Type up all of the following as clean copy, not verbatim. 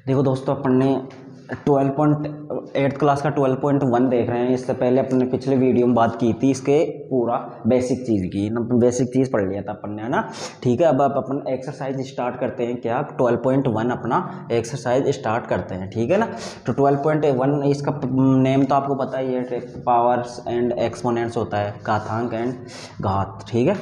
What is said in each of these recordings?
देखो दोस्तों, अपन ने 8th क्लास का 12.1 देख रहे हैं। इससे पहले अपन ने पिछले वीडियो में बात की थी इसके पूरा बेसिक चीज़ की, बेसिक चीज़ पढ़ लिया था अपन ने, है ना। ठीक है, अब अपन एक्सरसाइज स्टार्ट करते हैं। क्या 12.1 अपना एक्सरसाइज स्टार्ट करते हैं, ठीक है ना। तो 12.1 इसका नेम तो आपको पता ही है, पावर्स एंड एक्सपोनेंट्स होता है, घातांक एंड घात, ठीक है।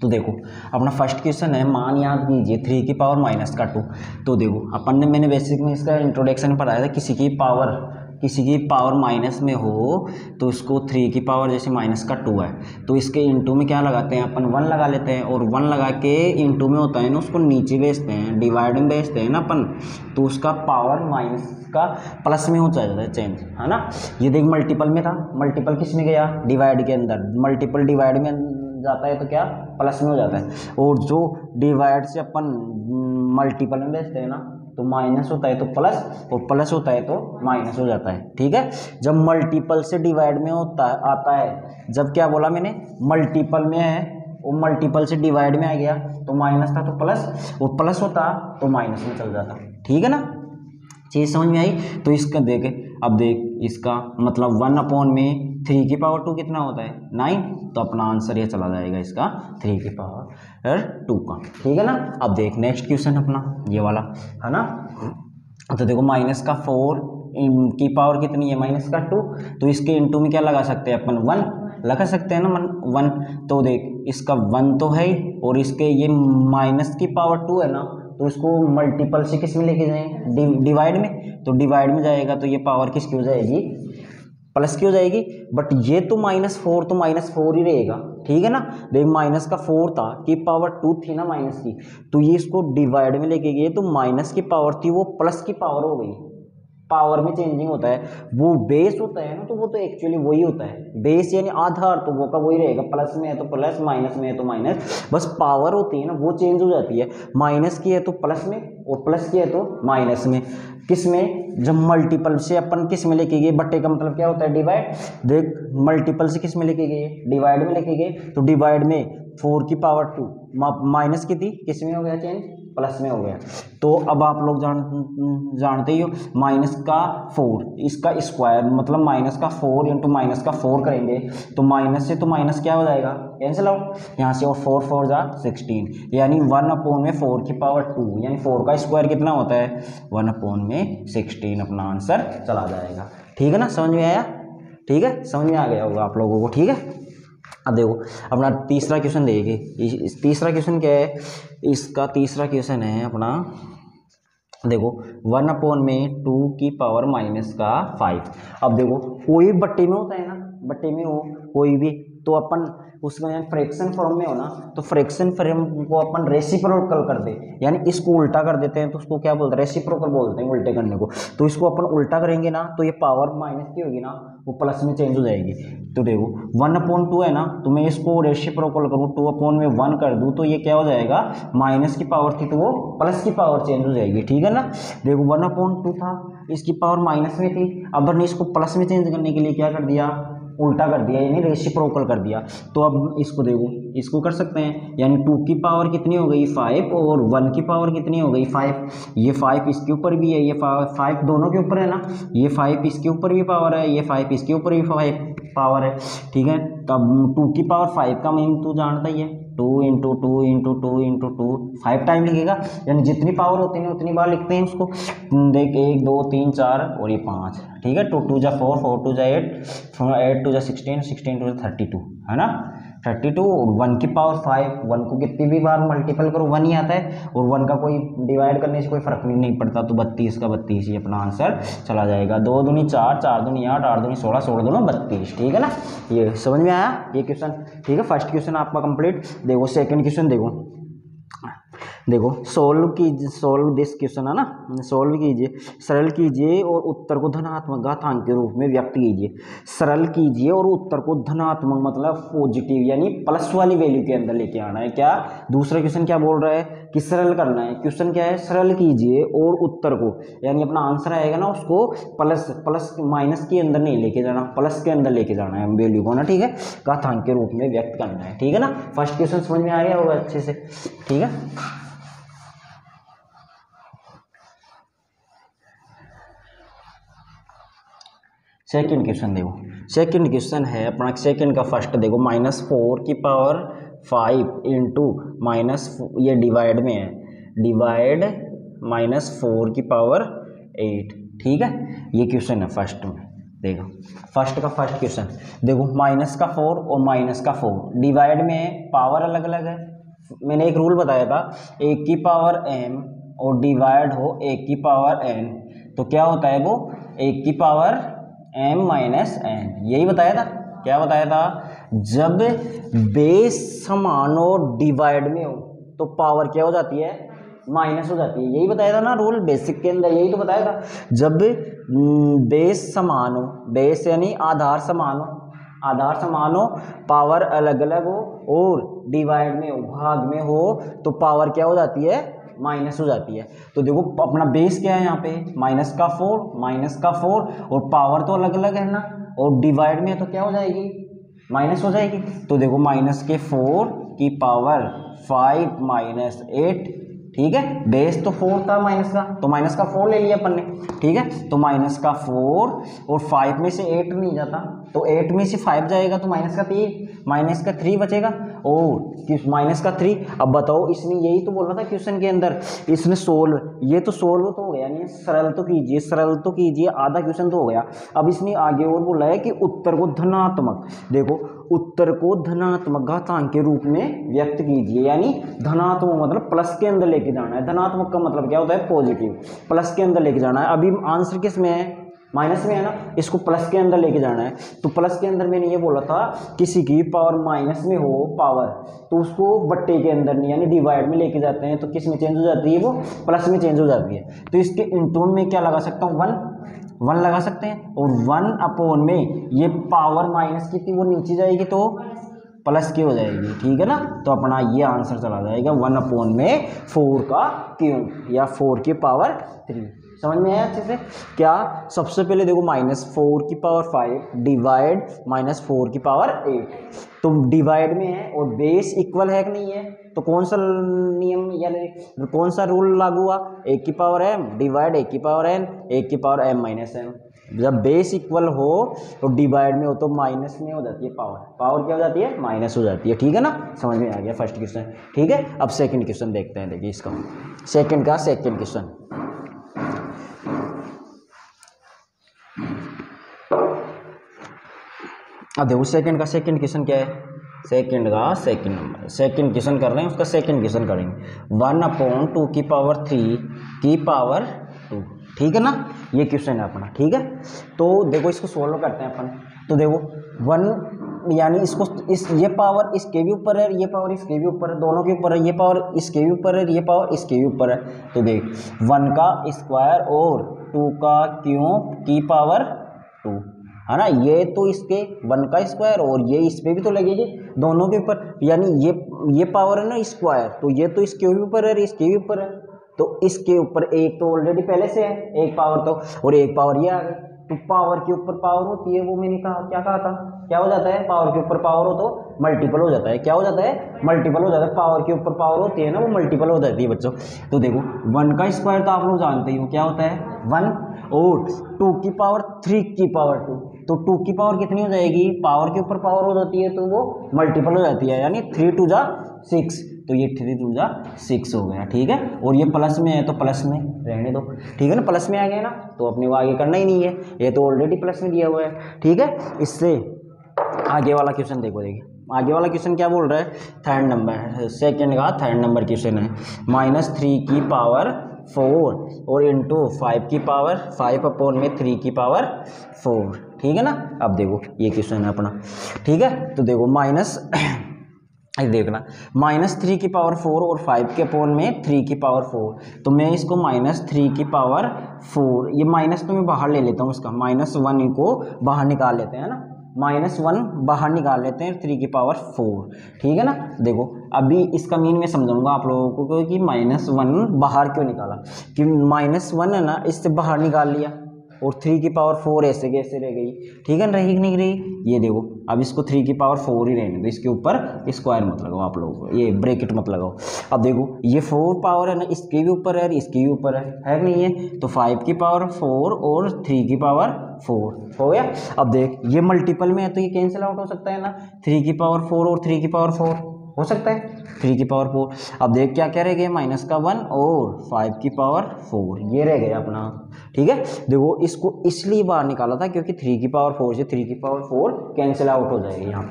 तो देखो अपना फर्स्ट क्वेश्चन है, मान याद कीजिए 3 की पावर माइनस का 2। तो देखो अपन ने, मैंने बेसिक में इसका इंट्रोडक्शन पढ़ाया था, किसी की पावर माइनस में हो तो इसको 3 की पावर जैसे माइनस का 2 है तो इसके इंटू में क्या लगाते हैं अपन, 1 लगा लेते हैं। और 1 लगा के इंटू में होता है ना, उसको नीचे भेजते हैं, डिवाइड में भेजते हैं ना अपन, तो उसका पावर माइनस का प्लस में हो जाता है चेंज, है ना। ये देख मल्टीपल में था, मल्टीपल किस में गया, डिवाइड के अंदर। मल्टीपल डिवाइड में जाता है तो क्या प्लस में हो जाता है। और जो डिवाइड से अपन मल्टीपल में भेजते हैं ना, तो माइनस होता है तो प्लस, और प्लस होता है तो माइनस हो जाता है, ठीक है। जब मल्टीपल से डिवाइड में आता है, जब क्या बोला मैंने, मल्टीपल में है और मल्टीपल से डिवाइड में आ गया तो माइनस था तो प्लस, और प्लस होता तो माइनस में चल जाता, ठीक है ना। चीज़ समझ में आई। तो इसका देखे, अब देख इसका मतलब 1 में 3 की पावर 2 कितना होता है, 9। तो अपना आंसर ये चला जाएगा इसका 3 की पावर 2 का, ठीक है ना। अब देख नेक्स्ट क्वेश्चन अपना ये वाला, है ना। तो देखो माइनस का 4 की पावर कितनी है, माइनस का 2। तो इसके इंटू में क्या लगा सकते हैं अपन, 1 लगा सकते हैं ना, 1। तो देख इसका 1 तो है ही, और इसके ये माइनस की पावर 2 है ना, तो इसको मल्टीपल से किस में लेके जाएंगे, डिवाइड में। तो डिवाइड में जाएगा तो ये पावर किसकी हो जाएगी, प्लस की हो जाएगी। बट ये तो -4 तो -4 ही रहेगा, ठीक है ना। देख माइनस का 4 था कि पावर 2 थी ना माइनस की, तो ये इसको डिवाइड में लेके गए तो माइनस की पावर थी वो प्लस की पावर हो गई। पावर में चेंजिंग होता है, वो बेस होता है ना, तो वो तो एक्चुअली वही होता है, बेस यानी आधार, तो वो का वही रहेगा। प्लस में है तो प्लस, माइनस में है तो माइनस, बस पावर होती है ना वो चेंज हो जाती है। माइनस की है तो प्लस में, और प्लस की है तो माइनस में। किस में, जब मल्टीपल से अपन किस में लेके गए, बट्टे का मतलब क्या होता है, डिवाइड। देख मल्टीपल से किस में लेके गए, डिवाइड में लेके गए, तो डिवाइड में 4 की पावर 2 माइनस की थी, किस में हो गया चेंज, प्लस में हो गया। तो अब आप लोग जानते ही हो, माइनस का 4 इसका स्क्वायर मतलब माइनस का 4 इंटू माइनस का 4 करेंगे तो माइनस से तो माइनस क्या हो जाएगा, कैंसिल आउट यहाँ से, और 4 4 जा 16, यानी 1/4 की पावर 2, यानी 4 का स्क्वायर कितना होता है, 1/16। अपना आंसर चला जाएगा, ठीक है ना। समझ में आया, ठीक है, समझ में आ गया होगा आप लोगों को, ठीक है। अब देखो अपना तीसरा क्वेश्चन देखिए, तीसरा क्वेश्चन क्या है, इसका तीसरा क्वेश्चन है अपना, देखो 1/2 की पावर माइनस का 5। अब देखो कोई बट्टे में होता है ना, बट्टे में हो कोई भी, तो अपन उसमें फ्रैक्शन फॉर्म में हो ना, तो फ्रैक्शन फॉर्म को अपन रेसिप्रोकल कर दे, यानी इसको उल्टा कर देते हैं तो उसको क्या बोलते हैं, रेसिप्रोकल बोलते हैं उल्टे करने को। तो इसको अपन उल्टा करेंगे ना, तो ये पावर माइनस की होगी ना, वो प्लस में चेंज हो जाएगी। तो देखो 1/2 है ना, तो मैं इसको रेसिप्रोकल करूँ, 2/1 कर दूँ, तो ये क्या हो जाएगा, माइनस की पावर थी तो वो प्लस की पावर चेंज हो जाएगी, ठीक है ना। देखो 1/2 था, इसकी पावर माइनस में थी, अब हमने इसको प्लस में चेंज करने के लिए क्या कर दिया, उल्टा कर दिया, यानी रेसिप्रोकल कर दिया। तो अब इसको देखो, इसको कर सकते हैं, यानी 2 की पावर कितनी हो गई 5, और 1 की पावर कितनी हो गई 5। ये 5 इसके ऊपर भी है, ये 5 दोनों के ऊपर है ना, ये 5 इसके ऊपर भी पावर है, ये 5 इसके ऊपर भी 5 पावर है, ठीक है। तब 2 की पावर 5 का मीन तू जानता ही है, 2 इंटू 2 इंटू 2 इंटू 2, 5 टाइम लिखेगा, यानी जितनी पावर होती है उतनी बार लिखते हैं उसको। देख 1 2 3 4 और ये 5, ठीक है। 2 2 जा 4, 4 2 जा 8, 8 2 जा 16, 16 2 जा 32, है ना, 32। और 1 की पावर 5, 1 को कितनी भी बार मल्टीपल करो 1 ही आता है, और 1 का कोई डिवाइड करने से कोई फर्क नहीं पड़ता, तो 32 का 32 ही अपना आंसर चला जाएगा। 2 दूनी 4, 4 दूनी 8, 8 दूनी 16, 16 दूनी 32, ठीक है ना। ये समझ में आया ये क्वेश्चन, ठीक है। फर्स्ट क्वेश्चन आपका कंप्लीट। देखो सेकंड क्वेश्चन देखो सोल्व दिस क्वेश्चन, है ना, सोल्व कीजिए, सरल कीजिए और उत्तर को धनात्मक घातांक के रूप में व्यक्त कीजिए। सरल कीजिए और उत्तर को धनात्मक मतलब पॉजिटिव यानी प्लस वाली वैल्यू के अंदर लेके आना है। क्या दूसरा क्वेश्चन क्या बोल रहा है कि सरल करना है, क्वेश्चन क्या है, सरल कीजिए और उत्तर को, यानी अपना आंसर आएगा ना उसको प्लस माइनस के अंदर नहीं लेके जाना, प्लस के अंदर लेके जाना है वैल्यू को ना, ठीक है, घातांक के रूप में व्यक्त करना है, ठीक है ना। फर्स्ट क्वेश्चन समझ में आ गया होगा अच्छे से, ठीक है। सेकंड क्वेश्चन देखो, सेकंड क्वेश्चन है अपना, सेकंड का फर्स्ट देखो, -4 की पावर 5 इंटू माइनस, ये डिवाइड में है, डिवाइड -4 की पावर 8, ठीक है। ये क्वेश्चन है फर्स्ट में, देखो फर्स्ट का फर्स्ट क्वेश्चन देखो, -4 और -4 डिवाइड में पावर अलग अलग है। मैंने एक रूल बताया था, 1 की पावर m और डिवाइड हो 1 की पावर n, तो क्या होता है वो 1 की पावर m माइनस n, यही बताया था। क्या बताया था, जब बेस समान और डिवाइड में हो तो पावर क्या हो जाती है, माइनस हो जाती है, यही बताया था ना रूल बेसिक के अंदर, यही तो बताया था। जब बेस समान हो, बेस यानी आधार समान हो, आधार समान हो, पावर अलग अलग हो और डिवाइड में हो, भाग में हो, तो पावर क्या हो जाती है, माइनस हो जाती है। तो देखो अपना बेस क्या है यहाँ पे, -4 और पावर तो अलग अलग है ना, और डिवाइड में है तो क्या हो जाएगी, माइनस हो जाएगी। तो देखो -4 की पावर 5 माइनस 8, ठीक है, बेस तो 4 था माइनस का, तो माइनस का 4 ले लिया अपन ने, ठीक है। तो -4 और 5 में से 8 नहीं जाता, तो 8 में से 5 जाएगा तो -3 बचेगा, और -3। अब बताओ, इसने यही तो बोला था क्वेश्चन के अंदर, इसने सोल्व, ये तो सोल्व तो हो गया नहीं, सरल तो कीजिए, सरल तो कीजिए, आधा क्वेश्चन तो हो गया। अब इसने आगे और बोला है कि उत्तर को धनात्मक, देखो उत्तर को धनात्मक घातांक के रूप में व्यक्त कीजिए, यानी धनात्मक मतलब प्लस के अंदर लेके जाना है, धनात्मक का मतलब क्या होता है, पॉजिटिव, प्लस के अंदर लेके जाना है। अभी आंसर किस में है, माइनस में है ना, इसको प्लस के अंदर लेके जाना है। तो प्लस के अंदर मैंने ये बोला था, किसी की पावर माइनस में हो पावर, तो उसको बट्टे के अंदर नहीं यानी डिवाइड में लेके जाते हैं, तो किस में चेंज हो जाती है, वो प्लस में चेंज हो जाती है। तो इसके इंटू में क्या लगा सकता हूँ, 1 लगा सकते हैं, और 1 में ये पावर माइनस की थी वो नीचे जाएगी तो प्लस की हो जाएगी, ठीक है ना। तो अपना ये आंसर चला जाएगा 1/4 का क्यूब, या 4 की पावर 3। समझ में आया अच्छे से। क्या, सबसे पहले देखो -4 की पावर 5 डिवाइड -4 की पावर 8, तो डिवाइड में है और बेस इक्वल है कि नहीं है, तो कौन सा नियम यानी कौन सा रूल लागू हुआ, 1 की पावर m डिवाइड 1 की पावर n, 1 की पावर m माइनस m। जब बेस इक्वल हो तो डिवाइड में हो तो माइनस में हो जाती है पावर, पावर क्या हो जाती है, माइनस हो जाती है, ठीक है ना। समझ में आ गया फर्स्ट क्वेश्चन, ठीक है। अब सेकंड क्वेश्चन देखते हैं, देखिए इसका सेकंड क्वेश्चन, अब देखो सेकंड क्वेश्चन क्या है, सेकंड क्वेश्चन कर रहे हैं, उसका सेकंड क्वेश्चन करेंगे, 1/2 की पावर 3 की पावर 2, ठीक है ना, ये क्वेश्चन है अपना, ठीक है। तो देखो इसको सोल्व करते हैं अपन। तो देखो 1 यानी इसको ये पावर इसके भी ऊपर है, ये पावर इसके भी ऊपर है, दोनों के ऊपर है, ये पावर इसके भी ऊपर है, ये पावर इसके भी ऊपर है। तो देख 1 का स्क्वायर और 2 का क्यूब की पावर 2, है ना, ये तो इसके 1 का स्क्वायर और ये इस पे भी तो लगेगी दोनों के ऊपर, यानी ये पावर है ना स्क्वायर, तो ये तो इसके भी ऊपर है, इसके भी ऊपर है, तो इसके ऊपर एक तो ऑलरेडी पहले से है, एक पावर तो, और एक पावर ये आ गई। तो पावर के ऊपर पावर होती है, वो मैंने कहा, क्या कहा था, क्या हो जाता है, पावर के ऊपर पावर हो तो मल्टीपल हो जाता है, क्या हो जाता है, मल्टीपल हो जाता है, पावर के ऊपर पावर होती है ना, वो मल्टीपल हो जाती है बच्चों। तो देखो 1 का स्क्वायर तो आप लोग जानते ही हो क्या होता है 1, और 2 की पावर 3 की पावर 2, तो 2 की पावर कितनी हो जाएगी, पावर के ऊपर पावर हो जाती है तो वो मल्टीपल हो जाती है, यानी 3 2 जा 6, तो ये 3 2 जा 6 हो गया, ठीक है। और ये प्लस में है तो प्लस में रहने दो, ठीक है ना, प्लस में आ गया ना, तो अपने वो आगे करना ही नहीं है, ये तो ऑलरेडी प्लस में दिया हुआ है, ठीक है। इससे आगे वाला क्वेश्चन देखिए आगे वाला क्वेश्चन क्या बोल रहा है, थर्ड नंबर, सेकंड का थर्ड नंबर क्वेश्चन है, -3 की पावर 4 और इंटू 5 की पावर 5/3 की पावर 4, ठीक है ना। अब देखो ये क्वेश्चन है अपना, ठीक है। तो देखो देखना -3 की पावर 4 और 5/3 की पावर 4, तो मैं इसको -3 की पावर 4, ये माइनस तो मैं बाहर ले लेता हूँ, इसका -1 को बाहर निकाल लेते हैं ना, -1 बाहर निकाल लेते हैं 3 की पावर 4, ठीक है ना। देखो अभी इसका मीन मैं समझाऊंगा आप लोगों को कि -1 बाहर क्यों निकाला, कि -1 है ना, इससे बाहर निकाल लिया और 3 की पावर 4 ऐसे कैसे रह गई, ठीक है, रही कि नहीं रही, ये देखो अब इसको 3 की पावर 4 ही रहने दो, इसके ऊपर स्क्वायर मत लगाओ आप लोगों को, ये ब्रैकेट मत लगाओ। अब देखो ये 4 पावर है ना, इसके भी ऊपर है, इसके भी ऊपर है कि नहीं है, तो 5 की पावर 4 और 3 की पावर 4 हो गया। अब देख ये मल्टीपल में है तो ये कैंसिल आउट हो सकता है ना, 3 की पावर 4 और 3 की पावर 4 हो सकता है, 3 की पावर 4। अब देख क्या क्या रह गया, माइनस का 1 और 5 की पावर 4, ये रह गया अपना। ठीक है, देखो इसको इसलिए बाहर निकाला था क्योंकि 3 की पावर 4 से 3 की पावर 4 कैंसिल आउट हो जाएगी यहाँ,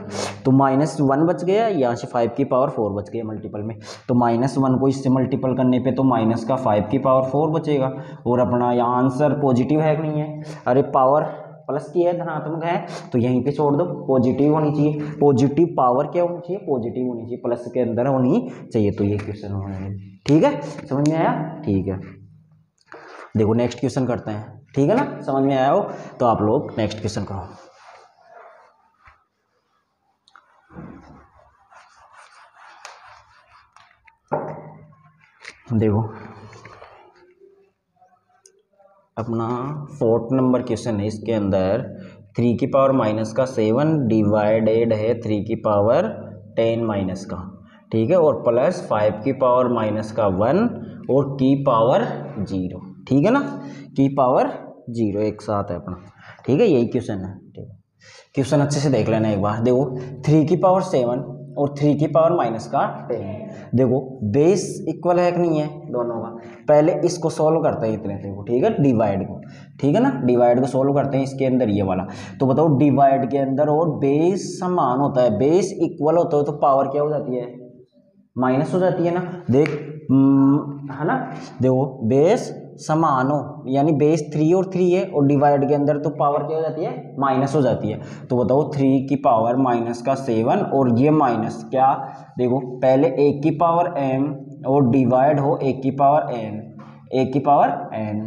तो -1 बच गया, यहाँ से 5 की पावर 4 बच गया मल्टीपल में, तो -1 को इससे मल्टीपल करने पे तो माइनस का 5 की पावर 4 बचेगा। और अपना यहाँ आंसर पॉजिटिव है कि नहीं है, अरे पावर प्लस की है, धनात्मक है, तो यहीं पे छोड़ दो, पॉजिटिव होनी चाहिए, पॉजिटिव पावर क्या होनी चाहिए, पॉजिटिव होनी चाहिए, प्लस के अंदर होनी चाहिए, तो ये क्वेश्चन होना है। ठीक है, समझ में आया? ठीक है, देखो नेक्स्ट क्वेश्चन करते हैं। ठीक है ना, समझ में आया हो तो आप लोग नेक्स्ट क्वेश्चन करो। देखो अपना 4th नंबर क्वेश्चन है, इसके अंदर 3 की पावर माइनस का 7 डिवाइडेड है 3 की पावर 10 माइनस का, ठीक है, और प्लस 5 की पावर माइनस का 1 और की पावर 0, ठीक है ना, की पावर 0 एक साथ है अपना। ठीक है, यही क्वेश्चन है। ठीक है, क्वेश्चन अच्छे से देख लेना एक बार। देखो 3 की पावर 7 और 3 की पावर माइनस का 10, देखो बेस इक्वल है कि नहीं है दोनों का। पहले इसको सॉल्व करते हैं इतने से को, ठीक है, डिवाइड को, ठीक है ना, डिवाइड को सॉल्व करते हैं इसके अंदर ये वाला। तो बताओ डिवाइड के अंदर और बेस समान होता है, बेस इक्वल होता है तो पावर क्या हो जाती है, माइनस हो जाती है ना। देख है ना, देखो बेस समान हो यानी बेस 3 और 3 है और डिवाइड के अंदर तो पावर क्या हो जाती है, माइनस हो जाती है। तो बताओ 3 की पावर माइनस का 7 और ये माइनस क्या, देखो पहले 1 की पावर m और डिवाइड हो 1 की पावर n, 1 की पावर n,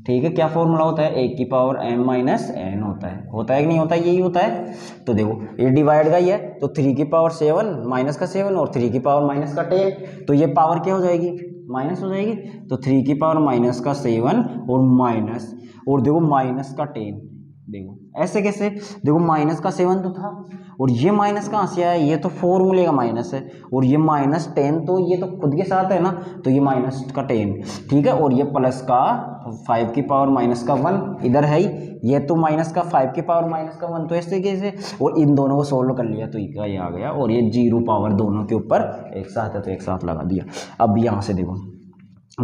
ठीक है, क्या फॉर्मूला होता है, 1 की पावर m माइनस n होता है कि नहीं होता है, यही होता है। तो देखो ये डिवाइड का ही है, तो 3 की पावर 7 माइनस का 7 और 3 की पावर माइनस का 10, तो ये पावर क्या हो जाएगी, माइनस हो जाएगी। तो 3 की पावर माइनस का 7 और माइनस, और देखो माइनस का 10, देखो ऐसे कैसे, देखो माइनस का 7 तो था और ये माइनस कहाँ से आया, ये तो फॉर्मूले का माइनस है, और ये -10 तो ये तो खुद के साथ है ना, तो ये माइनस का 10, ठीक है, और ये प्लस का 5 की पावर माइनस का 1 इधर है ही, ये तो माइनस का 5 की पावर माइनस का 1, तो इस तरीके से, और इन दोनों को सोल्व कर लिया तो ये आ गया, और ये 0 पावर दोनों के ऊपर एक साथ है तो एक साथ लगा दिया। अब यहाँ से देखो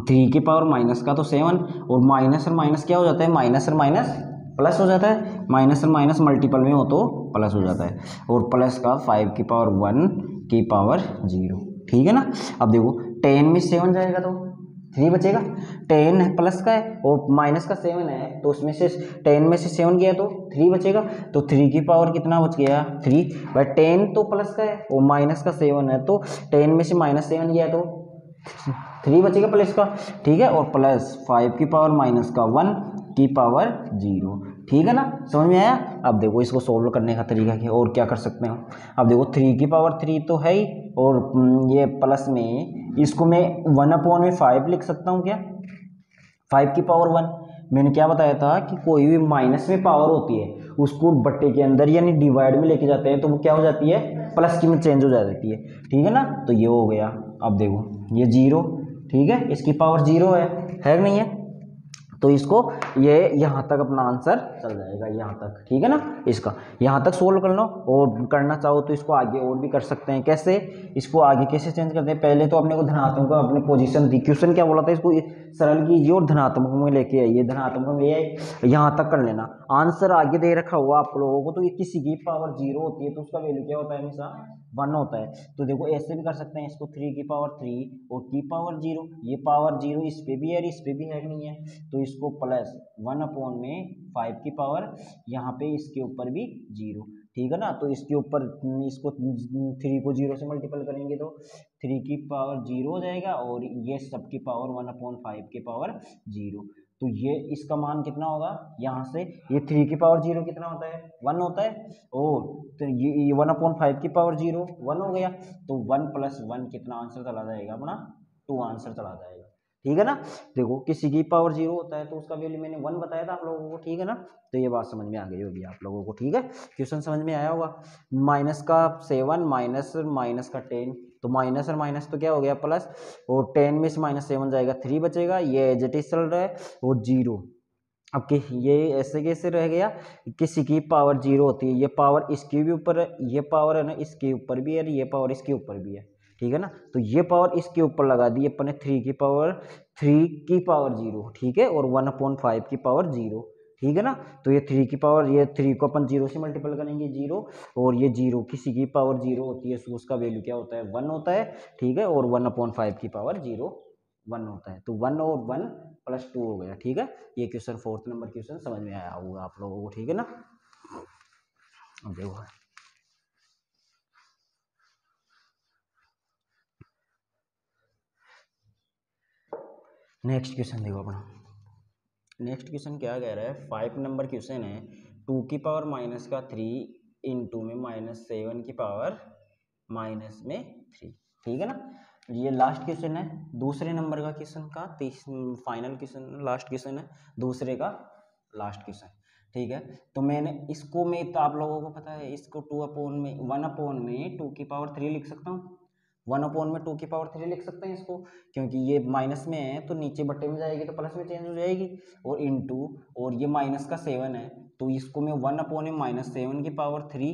3 की पावर माइनस का तो 7 और माइनस क्या हो जाता है, माइनस और माइनस प्लस हो जाता है, माइनस और माइनस मल्टीपल में हो तो प्लस हो जाता है, और प्लस का 5 की पावर 1 की पावर 0, ठीक है ना। अब देखो 10 में 7 जाएगा तो 3 बचेगा, 10 प्लस का है और माइनस का 7 है, तो उसमें से 10 में से 7 गया तो 3 बचेगा, तो 3 की पावर कितना बच गया 3, भाई 10 तो प्लस का है और माइनस का 7 है, तो 10 में से -7 गया तो 3 बचेगा प्लस का, ठीक है, और प्लस 5 की पावर माइनस का 1 की पावर 0, ठीक है ना, समझ में आया। अब देखो इसको सोल्व करने का तरीका क्या, और क्या कर सकते हो, अब देखो 3 की पावर 3 तो है ही, और ये प्लस में इसको मैं 1/5 लिख सकता हूँ क्या, 5 की पावर 1, मैंने क्या बताया था कि कोई भी माइनस में पावर होती है उसको बट्टे के अंदर यानी डिवाइड में लेके जाते हैं तो वो क्या हो जाती है, प्लस की में चेंज हो जाती है, ठीक है ना, तो ये हो गया। अब देखो ये 0, ठीक है, इसकी पावर 0 है कि नहीं है, तो इसको ये यहाँ तक अपना आंसर चल जाएगा यहाँ तक, ठीक है ना, इसका यहाँ तक सोल्व कर लो, और करना चाहो तो इसको आगे और भी कर सकते हैं। कैसे, इसको आगे कैसे चेंज करते हैं, पहले तो अपने को धनात्मक को अपनी पोजीशन दी, क्वेश्चन क्या बोला था, इसको सरल कीजिए और धनात्मक में लेके आइए, धनात्मक में ये यहाँ तक कर लेना, आंसर आगे दे रखा हुआ आप लोगों को, तो ये किसी की पावर 0 होती है तो उसका वैल्यू क्या होता है, हमेशा 1 होता है। तो देखो ऐसे भी कर सकते हैं इसको, 3 की पावर 3 और की पावर 0, ये पावर 0 इस पे भी है इस पे भी है नहीं है, तो इसको प्लस 1/5 की पावर यहाँ पे इसके ऊपर भी 0, ठीक है ना, तो इसके ऊपर इसको 3 को 0 से मल्टीपल करेंगे तो 3 की पावर 0 हो जाएगा, और ये सब की पावर 1/5 की पावर 0, तो ये इसका मान कितना होगा, यहाँ से ये 3 की पावर 0 कितना होता है, 1 होता है, और तो ये 1/5 की पावर 0 1 हो गया, तो 1 + 1 कितना आंसर चला जाएगा अपना, 2 आंसर चला जाएगा, ठीक है ना। देखो किसी की पावर 0 होता है तो उसका वैल्यू मैंने 1 बताया था आप लोगों को, ठीक है ना, तो ये बात समझ में आ गई होगी आप लोगों को, ठीक है, क्वेश्चन समझ में आया होगा। माइनस का 7 माइनस का 10, तो माइनस और माइनस तो क्या हो गया प्लस, और 10 में से -7 जाएगा 3 बचेगा, ये एज इट इज चल रहा है, और 0 अब कि ये ऐसे कैसे रह गया, किसी की पावर जीरो होती है, ये पावर इसके भी ऊपर है, ये पावर है ना इसके ऊपर भी है, ये पावर इसके ऊपर भी है, ठीक है ना। तो ये पावर इसके ऊपर लगा दी अपन ने, 3 की पावर जीरो, ठीक है, और 1/5 की पावर जीरो, ठीक है ना। तो ये 3 की पावर, ये 3 को अपन जीरो से मल्टीपल करेंगे, जीरो, और ये जीरो किसी की पावर जीरो होती है, तो उसका वैल्यू क्या होता है, 1 होता है, ठीक है, और 1/5 की पावर जीरो 1 होता है, तो 1 और 1 + 2 हो गया, ठीक है। ये क्वेश्चन 4th नंबर क्वेश्चन समझ में आया होगा आप लोगों को, ठीक है ना। अब देखो नेक्स्ट क्वेश्चन, देखो अपना नेक्स्ट क्वेश्चन क्या कह रहा है, 5 नंबर क्वेश्चन है, 2 की पावर -3 इंटू में -7 की पावर -3, ठीक है ना। ये लास्ट क्वेश्चन है दूसरे नंबर का क्वेश्चन का, फाइनल क्वेश्चन लास्ट क्वेश्चन है दूसरे का लास्ट क्वेश्चन, ठीक है। तो मैंने इसको, में तो आप लोगों को पता है, इसको 1/2 लिख सकता हूँ, 1/2 लिख सकते हैं इसको, क्योंकि ये माइनस में है तो नीचे बट्टे में जाएगी तो प्लस में चेंज हो जाएगी, और इंटू, और ये माइनस का 7 है तो इसको मैं 1/7 की पावर 3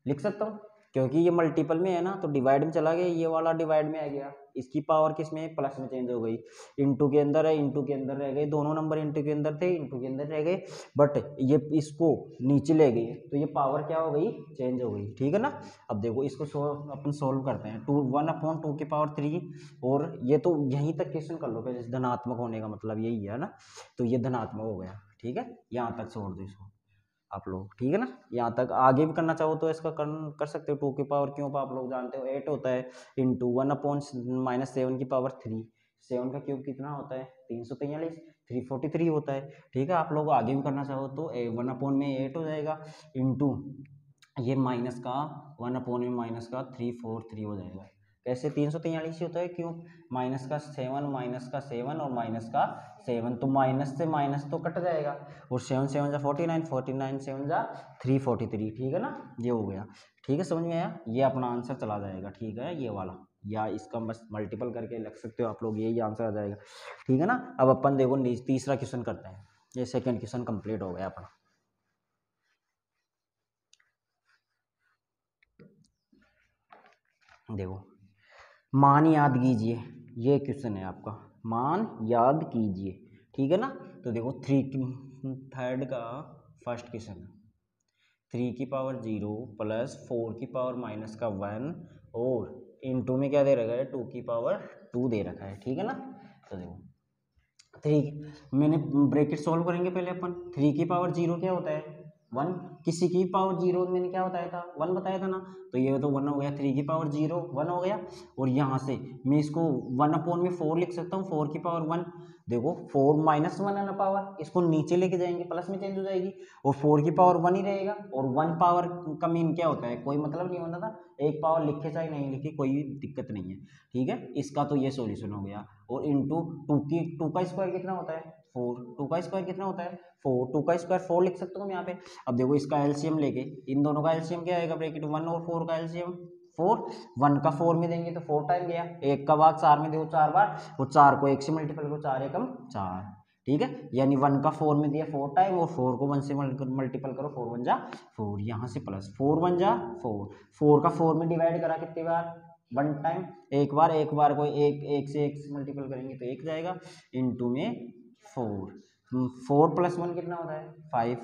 लिख सकता हूँ, क्योंकि ये मल्टीपल में है ना, तो डिवाइड में चला गया, ये वाला डिवाइड में आ गया, इसकी पावर किस में, प्लस में चेंज हो गई, इंटू के अंदर है, इंटू के अंदर रह गए, दोनों नंबर इंटू के अंदर थे, इंटू के अंदर रह गए, बट ये इसको नीचे ले गए तो ये पावर क्या हो गई, चेंज हो गई, ठीक है ना। अब देखो इसको अपन सोल्व करते हैं, 1/2 की पावर 3, और ये तो यहीं तक क्वेश्चन कर लो पहले, धनात्मक होने का मतलब यही है ना, तो ये धनात्मक हो गया, ठीक है, यहाँ तक छोड़ दो इसको आप लोग, ठीक है ना। यहाँ तक आगे भी करना चाहो तो इसका कर सकते हो, 2 की पावर क्यूब आप लोग जानते हो 8 होता है, इंटू 1/-7 की पावर 3, 7 का क्यूब कितना होता है, 343, 343 होता है, ठीक है। आप लोग आगे भी करना चाहो तो 1/8 हो जाएगा, इंटू ये माइनस का 1/-343 हो जाएगा, कैसे 343 होता है, क्यों, -का 7 और -का 7, तो माइनस से माइनस तो कट जाएगा, और 7 7 जा 49, 49 7 जा 343, ठीक है ना, ये हो गया, ठीक है, समझ में आया, ये अपना आंसर चला जाएगा, ठीक है, ये वाला, या इसका बस मल्टीपल करके लग सकते हो आप लोग, यही आंसर आ जाएगा, ठीक है ना। अब अपन देखो तीसरा क्वेश्चन करते हैं, ये सेकेंड क्वेश्चन कंप्लीट हो गया अपना। देखो मान याद कीजिए, ये क्वेश्चन है आपका, मान याद कीजिए, ठीक है ना। तो देखो 3 का फर्स्ट क्वेश्चन है, 3 की पावर 0 + 4 की पावर -1 और इंटू में क्या दे रखा है, 2 की पावर 2 दे रखा है, ठीक है ना। तो देखो 3 मैंने ब्रैकेट सॉल्व करेंगे पहले अपन, 3 की पावर 0 क्या होता है, 1, किसी की पावर 0 मैंने क्या बताया था, 1 बताया था ना, तो ये तो 1 हो गया, 3 की पावर 0 1 हो गया, और यहाँ से मैं इसको 1/4 लिख सकता हूँ, 4 की पावर 1, देखो 4 -1 है ना पावर, इसको नीचे लेके जाएंगे प्लस में चेंज हो जाएगी, और 4 की पावर 1 ही रहेगा, और 1 पावर का मीन क्या होता है, कोई मतलब नहीं होता था, एक पावर लिखे चाहे नहीं लिखे कोई दिक्कत नहीं है, ठीक है। इसका तो ये सॉल्यूशन हो गया, और इंटू 2 का स्क्वायर कितना होता है, 4, 2 का स्क्वायर कितना होता है, 4, 2 का स्क्वायर 4 लिख सकते हो यहाँ पे। अब देखो इसका एलसीएम लेके, इन दोनों का एलसीएम क्या आएगा, ब्रैकेट 1 और 4 का एलसीएम 4, 1 का 4 में देंगे तो 4 टाइम गया, 1 का भाग 4 में दो 4 बार, वो 4 को 1 से मल्टीपल करो, 4 एकम 4, ठीक है, यानी 1 का 4 में दिया 4 टाइम, और 4 को 1 से मल्टीपल करो, 4 1 जा 4, यहाँ से प्लस 4 1 जा 4, 4 का 4 में डिवाइड करा कितनी बार, 1 टाइम, एक बार को एक से मल्टीपल करेंगे तो 1 जाएगा, इंटू में 4, 4 + 1 कितना होता है, 5,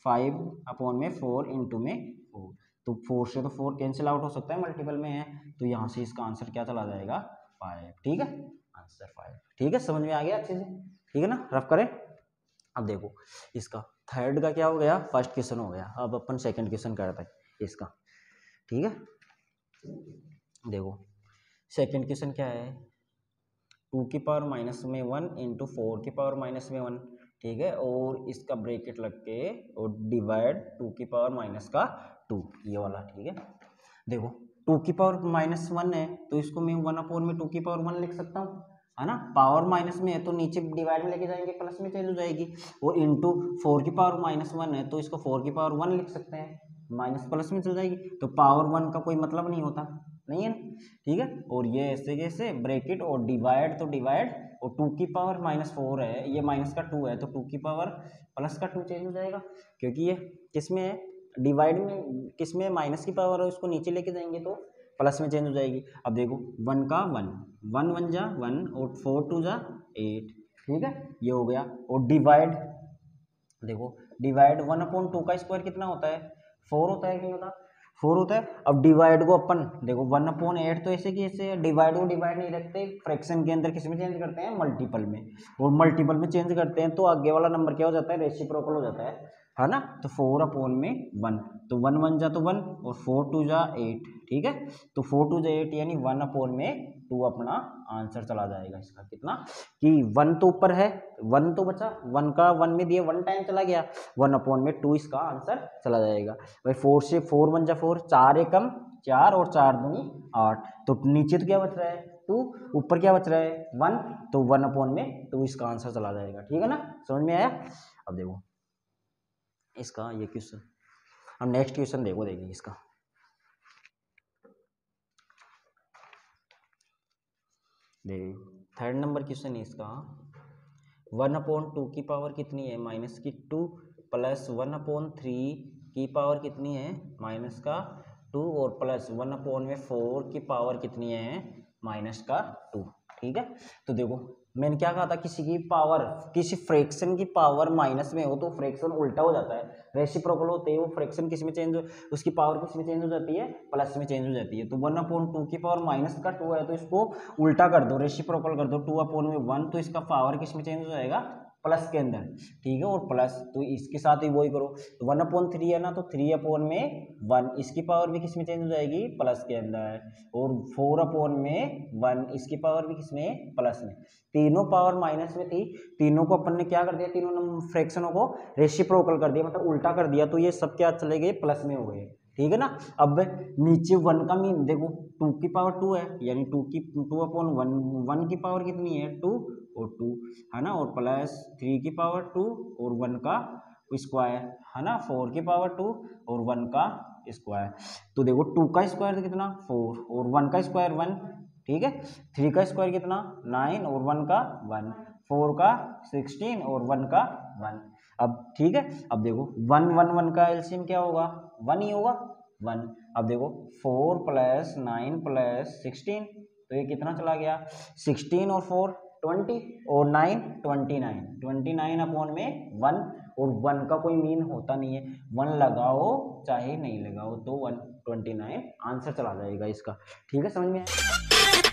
5/4 इंटू में 4, तो 4 से तो 4 कैंसिल आउट हो सकता है, मल्टीपल में है, तो यहाँ से इसका आंसर क्या चला जाएगा, 5, ठीक है, आंसर 5, ठीक है, समझ में आ गया अच्छे से, ठीक है ना, रफ करें। अब देखो इसका थर्ड का क्या हो गया, फर्स्ट क्वेश्चन हो गया, अब अपन सेकंड क्वेश्चन करते हैं इसका, ठीक है। देखो सेकंड क्वेश्चन क्या है, 2 की पावर -1 इंटू 4 की पावर -1, ठीक है, और इसका ब्रैकेट लग के और डिवाइड 2 की पावर -2, ये वाला, ठीक है। देखो 2 की पावर -1 है तो इसको मैं 1/2 की पावर 1 लिख सकता हूँ, है ना, पावर माइनस में है तो नीचे डिवाइड में लेके जाएंगे प्लस में चेंज हो जाएगी, और इंटू 4 की पावर -1 है तो इसको 4 की पावर 1 लिख सकते हैं, माइनस प्लस में चल जाएगी, तो पावर 1 का कोई मतलब नहीं होता, नहीं है, ठीक है। और ये ऐसे कैसे ब्रैकेट और डिवाइड, तो डिवाइड और 2 की पावर -4 है, ये माइनस का 2 है तो 2 की पावर प्लस का 2 चेंज हो जाएगा, क्योंकि ये किस में है, डिवाइड में, किस में माइनस की पावर है, उसको नीचे लेके जाएंगे तो प्लस में चेंज हो जाएगी। अब देखो 1 का 1, 1 1 जा 1 और 4 2 जा 8, ठीक है, ये हो गया। और डिवाइड, देखो डिवाइड 1/2 का स्क्वायर कितना होता है, 4 होता है कि नहीं होता, 4 होता है। अब डिवाइड को अपन देखो 1/8 तो ऐसे की ऐसे, डिवाइड को डिवाइड नहीं रखते, फ्रैक्शन के अंदर किस में चेंज करते हैं, मल्टीपल में, और मल्टीपल में चेंज करते हैं तो आगे वाला नंबर क्या हो जाता है, रेसिप्रोकल हो जाता है ना। तो 4/1, तो 1 1 जा तो 1 और 4 2 जा 8, ठीक है। तो 4 2 जा 8 यानी 1/2 अपना आंसर चला जाएगा इसका, कितना कि 1 तो ऊपर है, 1 तो बचा, 1 का 1 में दिया 1 टाइम चला गया, 1/2 इसका आंसर चला जाएगा। भाई 4 से 4 1 जा 4, 4 एकम 4 और 4 दूनी 8, तो नीचे तो क्या बच रहा है 2, ऊपर क्या बच रहा है 1, तो 1/2 इसका आंसर चला जाएगा, ठीक है ना, समझ में आया। अब देखो इसका ये क्वेश्चन, अब नेक्स्ट क्वेश्चन देखिए इसका, देखिए 3rd नंबर क्वेश्चन है इसका। 1/2 की पावर कितनी है, -2 प्लस 1/3 की पावर कितनी है, -2 और प्लस 1/4 की पावर कितनी है, -2, ठीक है। तो देखो मैंने क्या कहा था, किसी की पावर, किसी फ्रैक्शन की पावर माइनस में हो तो फ्रैक्शन उल्टा हो जाता है, रेसिप्रोकल होते हैं वो फ्रैक्शन किस में चेंज, उसकी पावर किस में चेंज हो जाती है, प्लस में चेंज हो जाती है। तो 1/2 की पावर -2 है तो इसको उल्टा कर दो, रेसिप्रोकल कर दो, 2/1 तो इसका पावर किस में चेंज हो जाएगा, प्लस के अंदर, ठीक है। और प्लस तो इसके साथ ही वही करो, तो 1/3 है ना, तो 3/1 इसकी पावर भी किस में चेंज हो जाएगी, प्लस के अंदर, और 4/1 इसकी पावर भी किस में, प्लस में, तीनों पावर माइनस में थी, तीनों को अपन ने क्या कर दिया, तीनों फ्रैक्शनों को रेसिप्रोकल कर दिया, मतलब उल्टा कर दिया, तो ये सब क्या चले गए, प्लस में हो गए, ठीक है ना। अब नीचे 1 का मीन देखो, 2 की पावर 2 है, यानी 2/1, 1 की पावर कितनी है 2 और 2, है ना, और प्लस 3 की पावर 2 और 1 का स्क्वायर, है ना, 4 की पावर 2 और 1 का स्क्वायर। तो देखो 2 का स्क्वायर कितना 4 और 1 का स्क्वायर 1, ठीक है। 3 का स्क्वायर कितना 9 और 1 का 1, 4 का 16 और 1 का 1। अब ठीक है, अब देखो 1 1 1 का एलसीएम क्या होगा, 1 ही होगा, 1। अब देखो 4 प्लस 9 प्लस 16, तो ये कितना चला गया, 16 और 4 20 और 9 29, 29/1, और 1 का कोई मीन होता नहीं है, 1 लगाओ चाहे नहीं लगाओ तो 129 आंसर चला जाएगा इसका, ठीक है, समझ में आया।